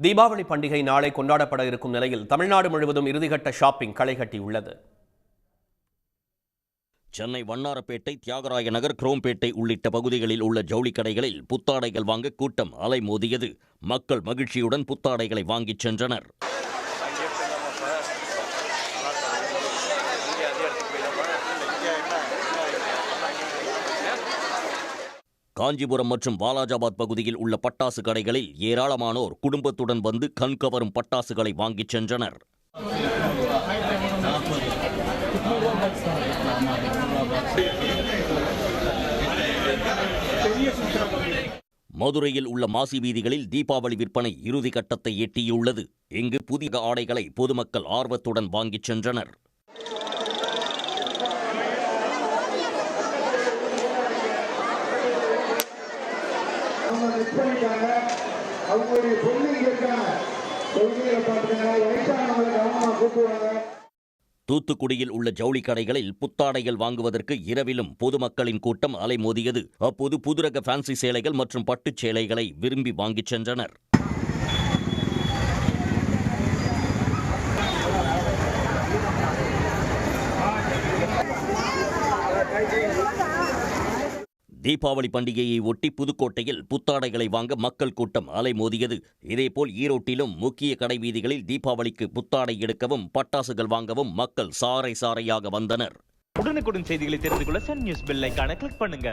தீபாவளி பண்டிகை நாளை கொண்டாடப்பட இருக்கும் நிலையில் தமிழ்நாடு முழுவதும் இறுதிக்கட்ட ஷாப்பிங் களை கட்டியுள்ளது. சென்னை வண்ணாரப்பேட்டை, தியாகராய நகர், குரோம்பேட்டை உள்ளிட்ட பகுதிகளில் உள்ள ஜவுளி கடைகளில் புத்தாடைகள் வாங்க கூட்டம் அலைமோதியது. மக்கள் மகிழ்ச்சியுடன் புத்தாடைகளை வாங்கிச் சென்றனர். காஞ்சிபுரம் மற்றும் வாலாஜாபாத் பகுதியில் உள்ள பட்டாசு கடைகளில் ஏராளமானோர் குடும்பத்துடன் வந்து கண்கவரும் பட்டாசுகளை வாங்கிச் சென்றனர். மதுரையில் உள்ள மாசி வீதிகளில் தீபாவளி விற்பனை இறுதி கட்டத்தை எட்டியுள்ளது. இங்கு புதிய ஆடைகளை பொதுமக்கள் ஆர்வத்துடன் வாங்கிச் சென்றனர். தூத்துக்குடியில் உள்ள ஜவுளி கடைகளில் புத்தாடைகள் வாங்குவதற்கு இரவிலும் பொதுமக்களின் கூட்டம் அலைமோதியது. அப்போது புதுரக ஃபேன்சி சேலைகள் மற்றும் பட்டுச் சேலைகளை விரும்பி வாங்கிச் சென்றனர். தீபாவளி பண்டிகையை ஒட்டி புதுக்கோட்டையில் புத்தாடைகளை வாங்க மக்கள் கூட்டம் அலைமோதியது. இதேபோல் ஈரோட்டிலும் முக்கிய கடை வீதிகளில் தீபாவளிக்கு புத்தாடை எடுக்கவும் பட்டாசுகள் வாங்கவும் மக்கள் சாறை சாறையாக வந்தனர். உடனுக்குடன் செய்திகளை தெரிந்து கொள்ள சன் நியூஸ் பெல் ஐகானை கிளிக் பண்ணுங்க.